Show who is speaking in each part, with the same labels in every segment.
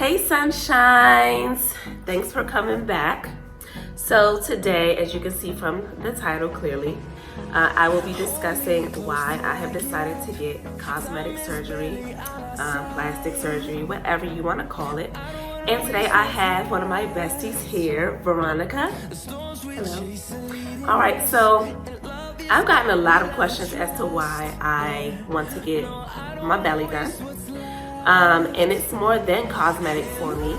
Speaker 1: Hey sunshines, thanks for coming back. So today, as you can see from the title clearly, I will be discussing why I have decided to get cosmetic surgery, plastic surgery, whatever you want to call it. And today I have one of my besties here, Veronica. Hello. All right, so I've gotten a lot of questions as to why I want to get my belly done. And it's more than cosmetic for me.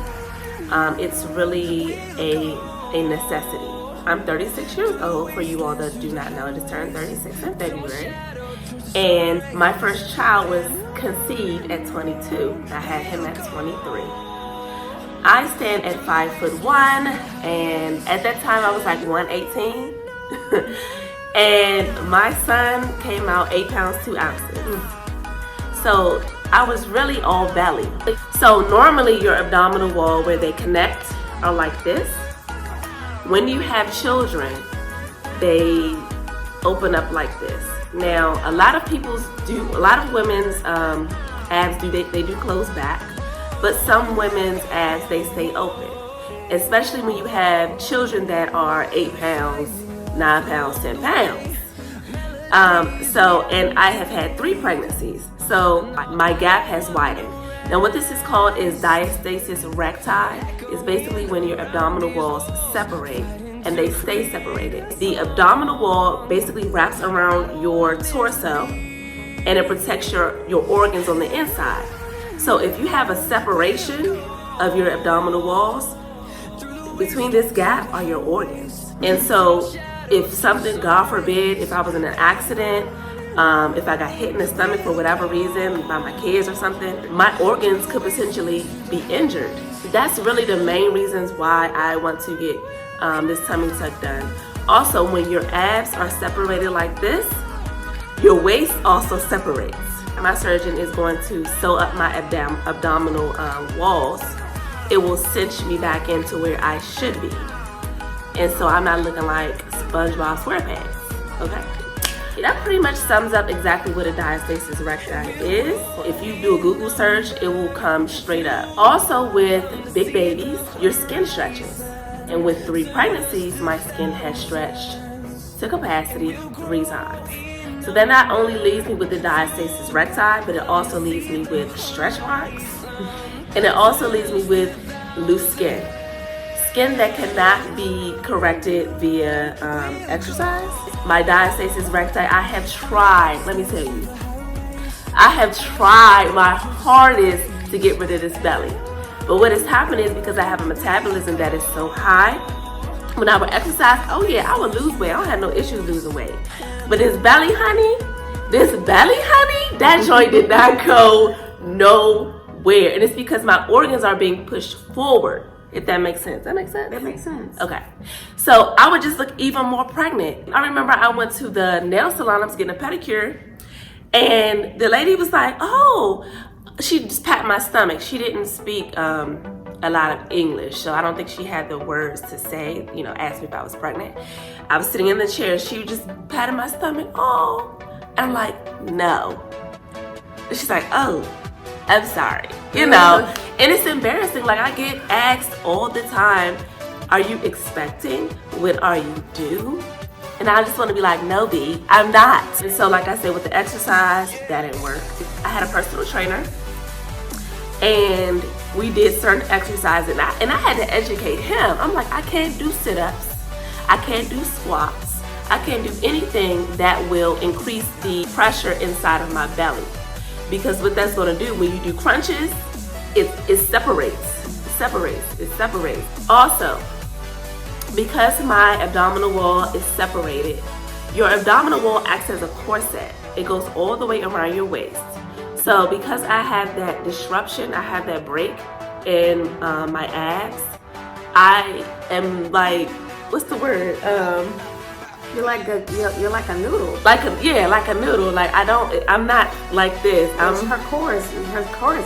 Speaker 1: It's really a necessity. I'm 36 years old, for you all that do not know. I just turned 36 in February. And my first child was conceived at 22. I had him at 23. I stand at 5'1", and at that time I was like 118. And my son came out 8 pounds 2 ounces. So I was really all belly. So normally your abdominal wall where they connect are like this. When you have children, they open up like this. Now, a lot of women's abs they do close back, but some women's abs, they stay open, especially when you have children that are 8 pounds, 9 pounds, 10 pounds. And I have had 3 pregnancies, so my gap has widened. Now what this is called is diastasis recti. It's basically when your abdominal walls separate and they stay separated. The abdominal wall basically wraps around your torso and it protects your organs on the inside. So if you have a separation of your abdominal walls, between this gap are your organs. And so if something, God forbid, if I was in an accident, if I got hit in the stomach for whatever reason by my kids or something, my organs could potentially be injured. That's really the main reasons why I want to get this tummy tuck done. Also, when your abs are separated like this, your waist also separates. My surgeon is going to sew up my abdominal walls. It will cinch me back into where I should be. And so I'm not looking like SpongeBob SquarePants, okay? That pretty much sums up exactly what a diastasis recti is. If you do a Google search, it will come straight up. Also with big babies, your skin stretches. And with 3 pregnancies, my skin has stretched to capacity 3 times. So that not only leaves me with the diastasis recti, but it also leaves me with stretch marks. And it also leaves me with loose skin. Skin that cannot be corrected via exercise. My diastasis recti, I have tried, let me tell you, I have tried my hardest to get rid of this belly. But what has happened is because I have a metabolism that is so high, when I would exercise, oh yeah, I would lose weight. I don't have no issues losing weight. But this belly, honey, that joint did not go nowhere. And it's because my organs are being pushed forward. If that makes sense. That makes sense?
Speaker 2: That makes sense.
Speaker 1: Okay. So I would just look even more pregnant. I remember I went to the nail salon, I was getting a pedicure, and the lady was like, oh, she just patted my stomach. She didn't speak a lot of English, so I don't think she had the words to say, ask me if I was pregnant. I was sitting in the chair, she was just patting my stomach, oh. And I'm like, no. And she's like, oh, I'm sorry, and it's embarrassing. Like, I get asked all the time, are you expecting? When are you due? And I just want to be like, no, B, I'm not. And so, like I said, with the exercise, that didn't work. I had a personal trainer, and we did certain exercises, and I had to educate him. I'm like, I can't do sit-ups, I can't do squats, I can't do anything that will increase the pressure inside of my belly. Because what that's going to do when you do crunches, it separates. Also, because my abdominal wall is separated, your abdominal wall acts as a corset. It goes all the way around your waist. So because I have that disruption, I have that break in my abs, I am like, what's the word?
Speaker 2: You're like a noodle.
Speaker 1: Like a noodle. Like I'm not like this.
Speaker 2: Her core is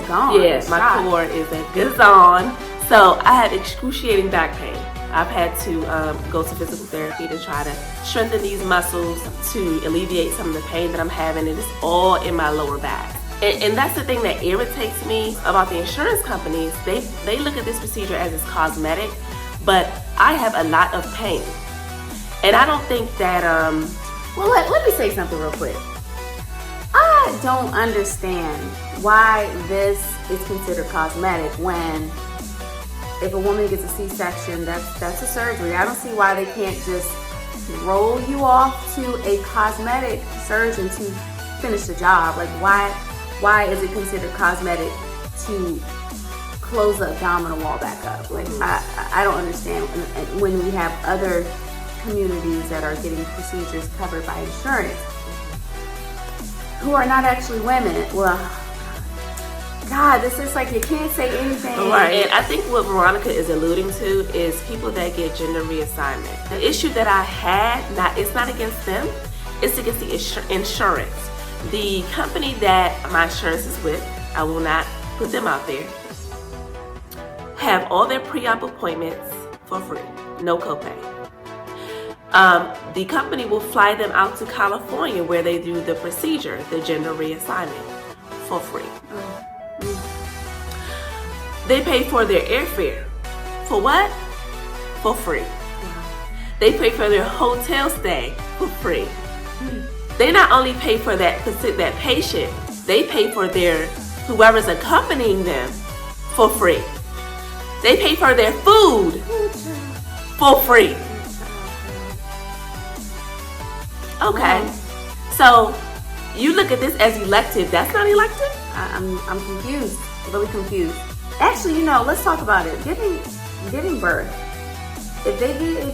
Speaker 2: gone.
Speaker 1: Yeah, my core is on. So I have excruciating back pain. I've had to go to physical therapy to try to strengthen these muscles to alleviate some of the pain that I'm having. It is all in my lower back. And that's the thing that irritates me about the insurance companies. They look at this procedure as it's cosmetic, but I have a lot of pain. And I don't think that,
Speaker 2: Well, let me say something real quick. I don't understand why this is considered cosmetic when if a woman gets a C-section, that's a surgery. I don't see why they can't just roll you off to a cosmetic surgeon to finish the job. Like, why is it considered cosmetic to close the abdominal wall back up? Like, I don't understand when we have other communities that are getting procedures covered by insurance who are not actually women. Well, God, this is like you can't say anything.
Speaker 1: Right. And I think what Veronica is alluding to is people that get gender reassignment. The issue that I had, it's not against them, it's against the insurance. The company that my insurance is with, I will not put them out there, have all their pre-op appointments for free, no copay. The company will fly them out to California where they do the procedure, the gender reassignment, for free. They pay for their airfare. For what? For free. They pay for their hotel stay for free. They not only pay for that patient, they pay for whoever's accompanying them for free. They pay for their food for free. Okay, so you look at this as elective. That's not elective?
Speaker 2: I'm confused, really confused. Actually, let's talk about it. Giving birth. If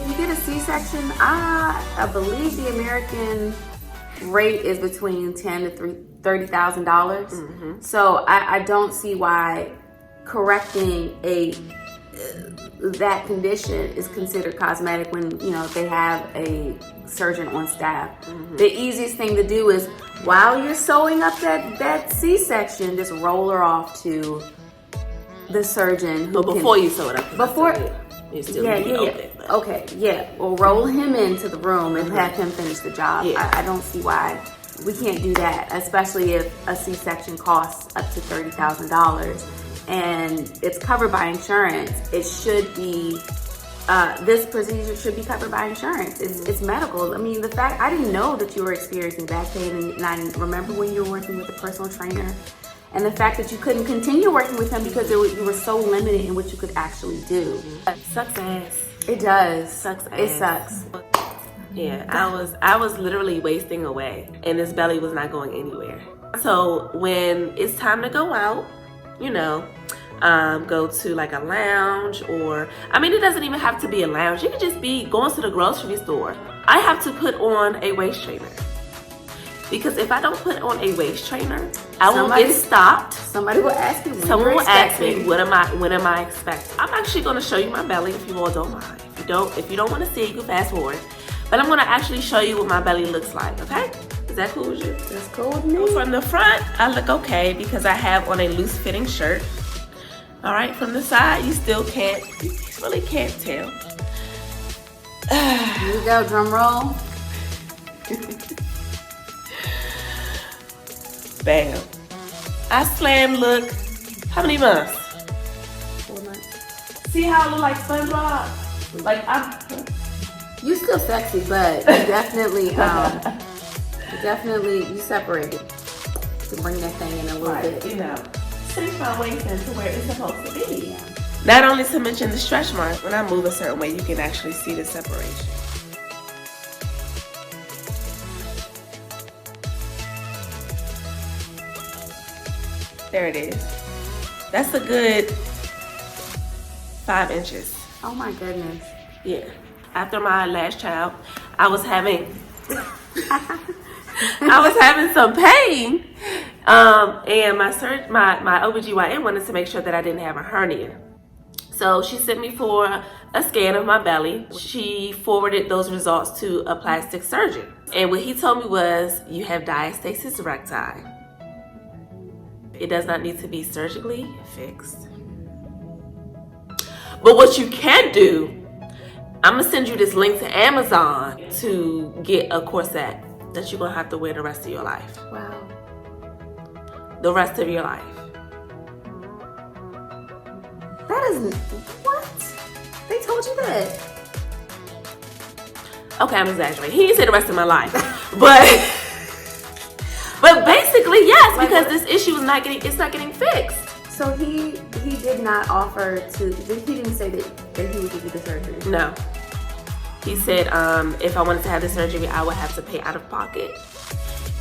Speaker 2: you get a C-section, I believe the American rate is between $10,000 to $30,000. So I don't see why correcting that condition is considered cosmetic when they have a surgeon on staff. The easiest thing to do is while you're sewing up that C-section, just roll her off to the surgeon.
Speaker 1: But before you sew it up,
Speaker 2: you still okay, or roll him into the room and have him finish the job. I don't see why we can't do that, especially if a C-section costs up to $30,000 and it's covered by insurance. It should be this procedure should be covered by insurance. It's medical. I mean, the fact I didn't know that you were experiencing back pain, and I remember when you were working with a personal trainer, and the fact that you couldn't continue working with him because you were so limited in what you could actually do.
Speaker 1: Sucks ass.
Speaker 2: It does.
Speaker 1: Sucks ass.
Speaker 2: It sucks.
Speaker 1: Yeah, I was literally wasting away, and this belly was not going anywhere. So when it's time to go out, go to like a lounge, or it doesn't even have to be a lounge. You could just be going to the grocery store. I have to put on a waist trainer. Because if I don't put on a waist trainer, I will get stopped.
Speaker 2: Somebody will ask you.
Speaker 1: Someone will ask me, what am I expecting? I'm actually going to show you my belly if you all don't mind. If you don't want to see it, you can fast forward. But I'm going to actually show you what my belly looks like, okay? Is that cool with you?
Speaker 2: That's cool with me.
Speaker 1: From the front, I look okay because I have on a loose fitting shirt. All right, from the side, you really can't tell.
Speaker 2: Here we go, drum roll.
Speaker 1: Bam. I slam look, how many months?
Speaker 2: 4 months.
Speaker 1: See how I look like SpongeBob? Like
Speaker 2: You still sexy, but you definitely, you separated to bring that thing in a little bit.
Speaker 1: Cinch my waist into where it's supposed to be. Yeah. Not only to mention the stretch mark, when I move a certain way, you can actually see the separation. There it is. That's a good 5 inches.
Speaker 2: Oh my goodness.
Speaker 1: Yeah. After my last child, I was having some pain. And my OBGYN wanted to make sure that I didn't have a hernia. So she sent me for a scan of my belly. She forwarded those results to a plastic surgeon. And what he told me was, you have diastasis recti. It does not need to be surgically fixed. But what you can do, I'm gonna send you this link to Amazon to get a corset that you're gonna have to wear the rest of your life.
Speaker 2: Wow.
Speaker 1: the rest of your life.
Speaker 2: That is what? They told you that.
Speaker 1: Okay, I'm exaggerating. He didn't say the rest of my life, but basically yes,
Speaker 2: Like
Speaker 1: because
Speaker 2: what?
Speaker 1: this issue is not getting fixed.
Speaker 2: So he did not offer to. He didn't say that he would give you the surgery.
Speaker 1: No. He said if I wanted to have the surgery, I would have to pay out of pocket.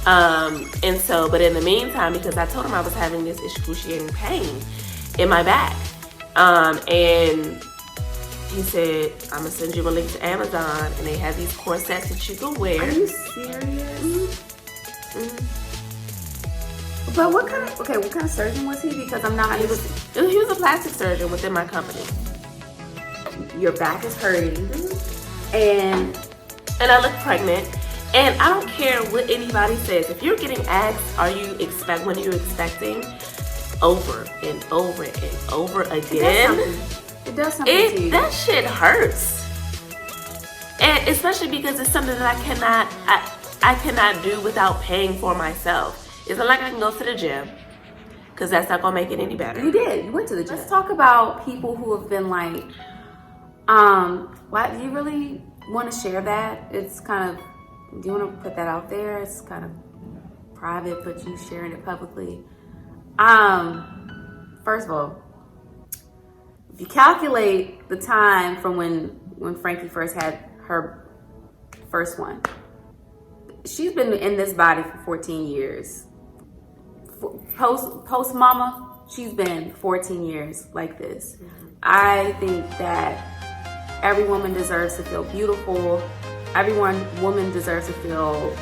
Speaker 1: And so, but in the meantime, because I told him I was having this excruciating pain in my back, and he said, I'm gonna send you a link to Amazon, and they have these corsets that you can wear.
Speaker 2: Are you serious? But what kind of surgeon was he? Because I'm not.
Speaker 1: He was a plastic surgeon within my company.
Speaker 2: Your back is hurting, and
Speaker 1: I look pregnant, and I don't care what anybody says. If you're getting asked, when are you expecting, over and over and over again,
Speaker 2: it does something to you.
Speaker 1: That shit hurts, and especially because it's something that I cannot do without paying for myself. It's not like I can go to the gym, because that's not gonna make it any better.
Speaker 2: You did. You went to the gym. Let's talk about people who have been like, why do you really want to share that? It's kind of, do you want to put that out there? It's kind of private, but you sharing it publicly. First of all, if you calculate the time from when Frankie first had her first one, she's been in this body for 14 years. Post mama, she's been 14 years like this. I think that every woman deserves to feel beautiful. Every woman deserves to feel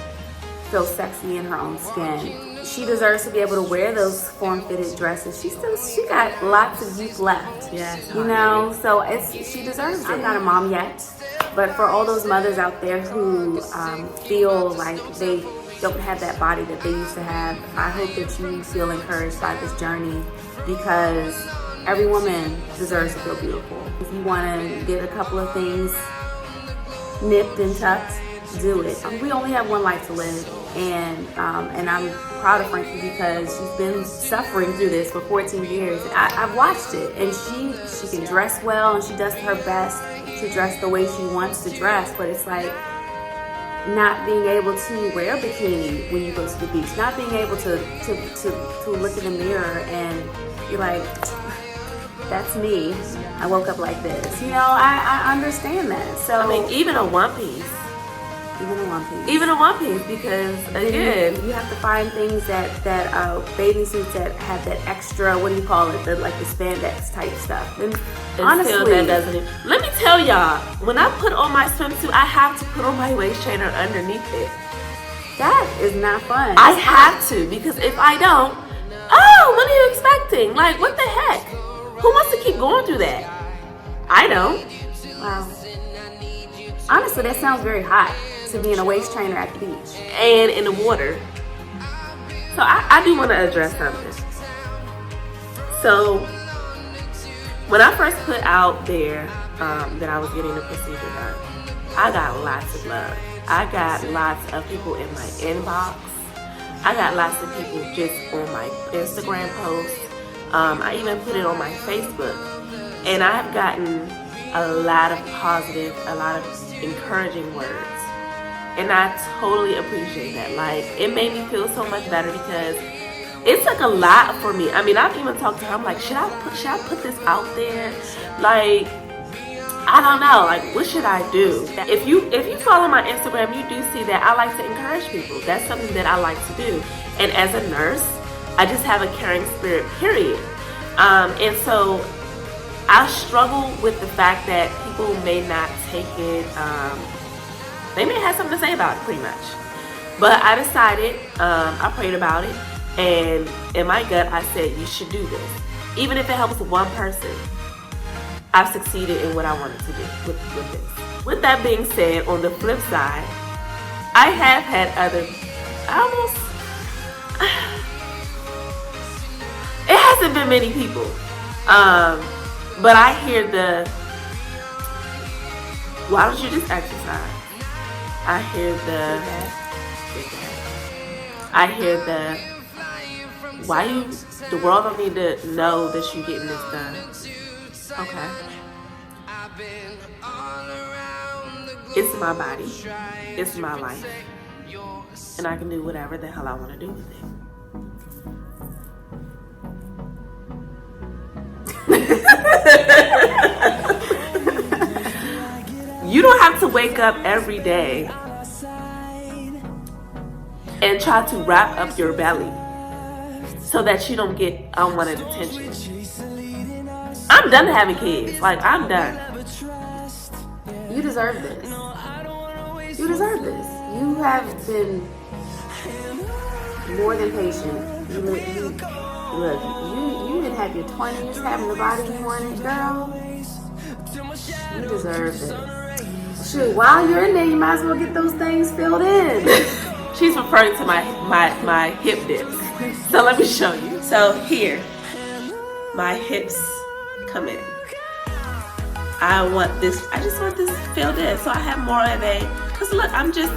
Speaker 2: sexy in her own skin. She deserves to be able to wear those form-fitted dresses. She got lots of youth left.
Speaker 1: Yes,
Speaker 2: you know, so she deserves it. I'm not a mom yet, but for all those mothers out there who feel like they don't have that body that they used to have, I hope that you feel encouraged by this journey, because every woman deserves to feel beautiful. If you want to get a couple of things nipped and tucked, do it. We only have one life to live, and I'm proud of Frankie because she's been suffering through this for 14 years. I've watched it, and she can dress well, and she does her best to dress the way she wants to dress, but it's like not being able to wear a bikini when you go to the beach, not being able to look in the mirror and be like, that's me. I woke up like this. You know, I understand that. So
Speaker 1: I mean, even a one piece, because again,
Speaker 2: you have to find things that bathing suits that have that extra, what do you call it, the spandex type stuff. And honestly,
Speaker 1: that doesn't even, let me tell y'all, when I put on my swimsuit, I have to put on my waist trainer underneath it.
Speaker 2: That is not fun.
Speaker 1: I have to, because if I don't, what are you expecting? Like, what the heck? Who wants to keep going through that? I don't.
Speaker 2: Wow. Honestly, that sounds very hot, to be in a waist trainer at the beach.
Speaker 1: And in the water. So I do want to address something. So when I first put out there that I was getting the procedure done, I got lots of love. I got lots of people in my inbox. I got lots of people just on my Instagram posts. I even put it on my Facebook. And I have gotten a lot of positive, a lot of encouraging words. And I totally appreciate that. Like, it made me feel so much better because it took a lot for me. I mean, I've even talked to her. I'm like, should I put this out there? Like, I don't know. Like, what should I do? If you follow my Instagram, you do see that I like to encourage people. That's something that I like to do. And as a nurse, I just have a caring spirit, period. And so I struggle with the fact that people may not take it. They may have something to say about it, pretty much. But I decided, I prayed about it, and in my gut, I said, you should do this. Even if it helps one person, I've succeeded in what I wanted to do with this. With that being said, on the flip side, I have had it hasn't been many people, but I hear why don't you just exercise? I hear the world don't need to know that you getting this done. Okay. It's my body. It's my life. And I can do whatever the hell I want to do with it. You don't have to wake up every day and try to wrap up your belly so that you don't get unwanted attention. I'm done having kids. Like, I'm done.
Speaker 2: You deserve this. You deserve this. You have been more than patient. You didn't have your 20s having the body you wanted, girl. You deserve this. Shoot, while you're in there, you might as well get those things filled in.
Speaker 1: She's referring to my hip dips. So let me show you. So here, my hips come in. I just want this filled in. So I have more of a, cause look, I'm just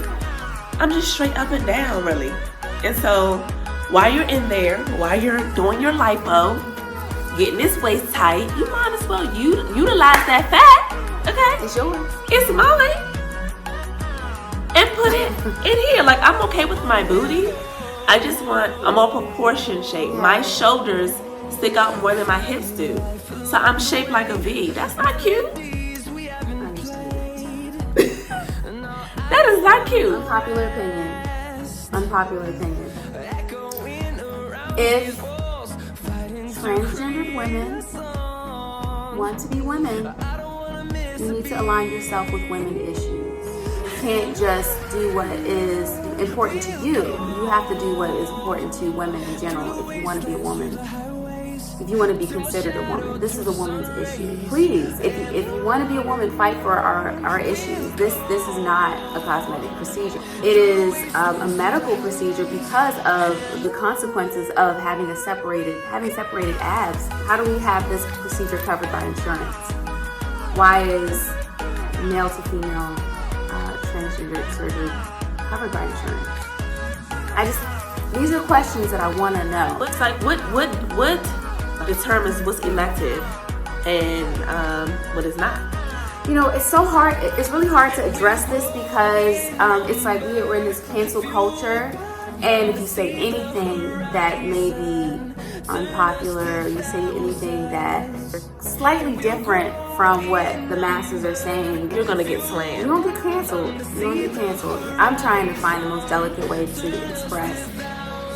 Speaker 1: straight up and down really. And so while you're in there, while you're doing your lipo, getting this waist tight, you might as well utilize that fat. Okay?
Speaker 2: It's yours.
Speaker 1: It's mine. And put it in here. Like, I'm okay with my booty. I just want a more proportion shape. My shoulders stick out more than my hips do. So I'm shaped like a V. That's not cute. That is not cute.
Speaker 2: Unpopular opinion. If transgendered women want to be women, you need to align yourself with women issues. You can't just do what is important to you. You have to do what is important to women in general if you want to be a woman. If you want to be considered a woman. This is a woman's issue. Please, if you want to be a woman, fight for our issues. This is not a cosmetic procedure. It is a medical procedure because of the consequences of having separated abs. How do we have this procedure covered by insurance? Why is male to female transgender surgery covered by insurance? These are questions that I want to know.
Speaker 1: Looks like what determines what's elective and what is not.
Speaker 2: You know, it's so hard. It's really hard to address this because it's like we're in this cancel culture, and if you say anything that may be unpopular, you say anything that is slightly different from what the masses are saying,
Speaker 1: you're gonna get slammed.
Speaker 2: You're gonna get canceled. I'm trying to find the most delicate way to express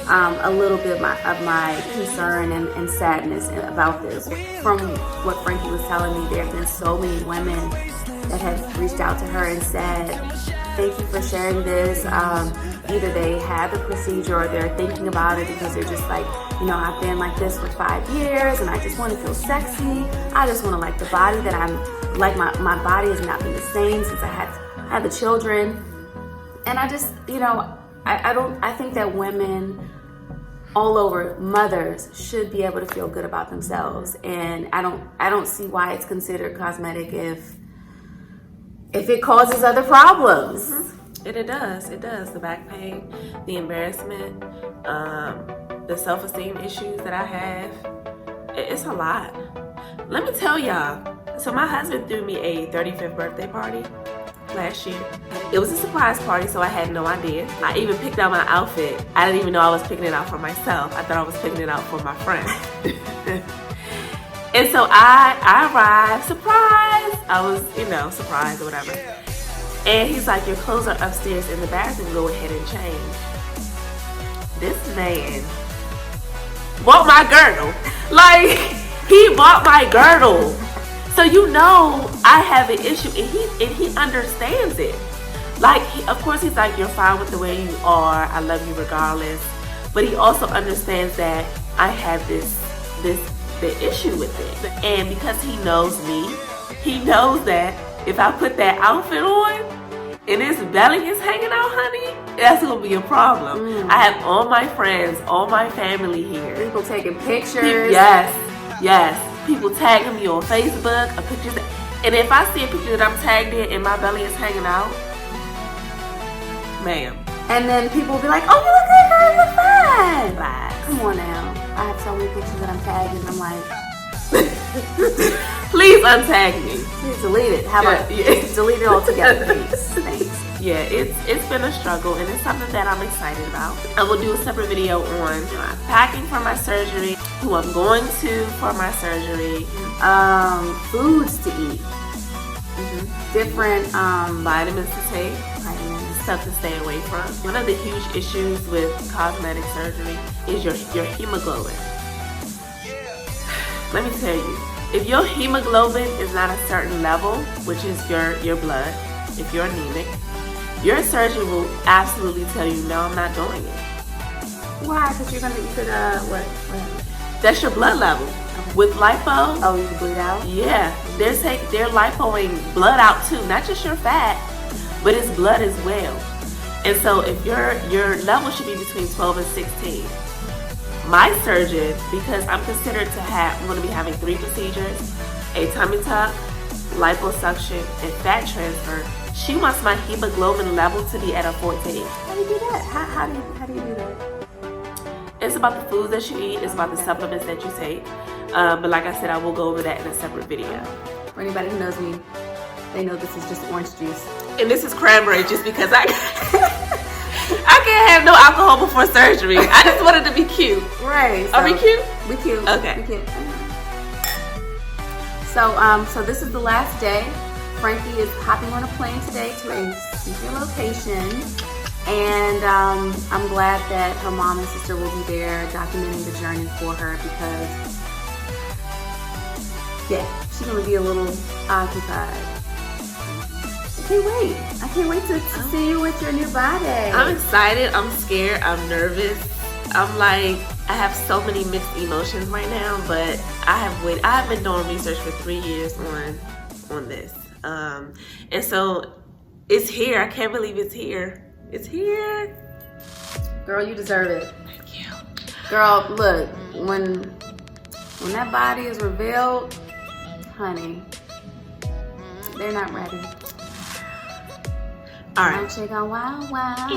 Speaker 2: a little bit of my concern and sadness about this. From what Frankie was telling me, there have been so many women that have reached out to her and said, thank you for sharing this. Either they had the procedure or they're thinking about it because they're just like, I've been like this for 5 years and I just want to feel sexy. I just want to like the body that I'm like. My body has not been the same since I had the children. And I just, I think that women all over, mothers, should be able to feel good about themselves. And I don't see why it's considered cosmetic if it causes other problems.
Speaker 1: Mm-hmm. It does. The back pain, the embarrassment, the self-esteem issues that I have. It's a lot. Let me tell y'all. So my husband threw me a 35th birthday party last year. It was a surprise party, so I had no idea. I even picked out my outfit. I didn't even know I was picking it out for myself. I thought I was picking it out for my friend. And so I arrived, surprise. I was, surprised or whatever. And he's like, your clothes are upstairs in the bathroom. Go ahead and change. This man bought my girdle. Like, he bought my girdle. So I have an issue, and he understands it. Like, of course, he's like, you're fine with the way you are. I love you regardless. But he also understands that I have the issue with it. And because he knows me, he knows that if I put that outfit on and his belly is hanging out, honey, that's gonna be a problem. I have all my friends, all my family here.
Speaker 2: People taking pictures.
Speaker 1: Yes. People tagging me on Facebook, pictures. And if I see a picture that I'm tagged in and my belly is hanging out, ma'am,
Speaker 2: And then people will be like, oh, you look good, girl, you look fine.
Speaker 1: Lies.
Speaker 2: Come on now. I have so many pictures that I'm tagging. I'm like,
Speaker 1: Please untag me.
Speaker 2: please delete it. How about delete it altogether, please? Thanks.
Speaker 1: Yeah, it's been a struggle, and it's something that I'm excited about. I will do a separate video on packing for my surgery, who I'm going to for my surgery,
Speaker 2: Foods to eat. Different
Speaker 1: vitamins to take,
Speaker 2: vitamins.
Speaker 1: stuff to stay away from. One of the huge issues with cosmetic surgery is your hemoglobin. Let me tell you, if your hemoglobin is not a certain level, which is your blood, if you're anemic, your surgeon will absolutely tell you, no, I'm not doing it.
Speaker 2: Why? Because you could what?
Speaker 1: That's your blood level.
Speaker 2: Okay.
Speaker 1: With lipo,
Speaker 2: Oh, you can bleed out?
Speaker 1: yeah, they're lipoing blood out too, not just your fat, but it's blood as well. And so if your level should be between 12 and 16. My surgeon, because I'm considered to have, I'm going to be having 3 procedures, a tummy tuck, liposuction, and fat transfer. She wants my hemoglobin level to be at a 14.
Speaker 2: How do you do that? How do you do that?
Speaker 1: It's about the foods that you eat. It's about the supplements that you take. But like I said, I will go over that in a separate video.
Speaker 2: For anybody who knows me, they know this is just orange juice.
Speaker 1: And this is cranberry just because I can't have no alcohol before surgery. I just wanted to be cute.
Speaker 2: Right.
Speaker 1: Are we cute?
Speaker 2: We cute.
Speaker 1: Okay.
Speaker 2: We cute. So this is the last day. Frankie is hopping on a plane today to a secret location. And I'm glad that her mom and sister will be there documenting the journey for her because, yeah, she's going to be a little occupied. I can't wait to see you with your new body.
Speaker 1: I'm excited. I'm scared. I'm nervous. I'm like, I have so many mixed emotions right now, but I have been doing research for 3 years on this. And so it's here. I can't believe it's here. It's here.
Speaker 2: Girl, you deserve it.
Speaker 1: Thank you.
Speaker 2: Girl, look, when that body is revealed, honey, they're not ready.
Speaker 1: All right.
Speaker 2: Don't you go wow wow.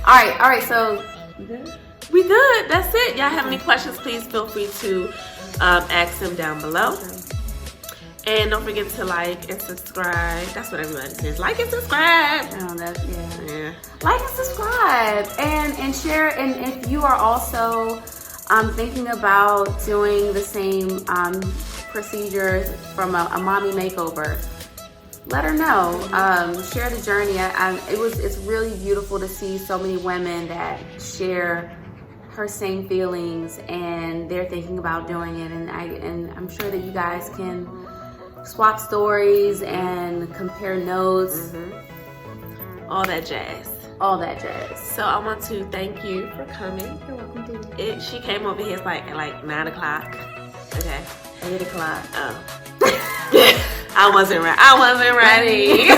Speaker 1: All
Speaker 2: right, so
Speaker 1: we good. That's it. Y'all have any questions, please feel free to ask them down below. And don't forget to like and subscribe. That's what everybody says. Like and subscribe.
Speaker 2: Oh,
Speaker 1: Yeah.
Speaker 2: Like and subscribe and share. And if you are also thinking about doing the same procedures from a mommy makeover, let her know. Share the journey. It's really beautiful to see so many women that share her same feelings and they're thinking about doing it. And I'm sure that you guys can swap stories and compare notes.
Speaker 1: All that jazz.
Speaker 2: So
Speaker 1: I want to thank you for coming.
Speaker 2: you're welcome, dear.
Speaker 1: She came over here at like 9 o'clock. Okay.
Speaker 2: 8 o'clock.
Speaker 1: Oh. I wasn't ready.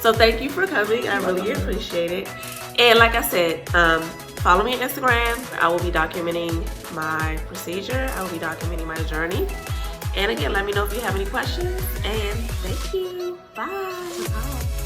Speaker 1: So thank you for coming. I really appreciate it. And like I said, follow me on Instagram. I will be documenting my procedure. I will be documenting my journey. And again, let me know if you have any questions. And thank you. Bye.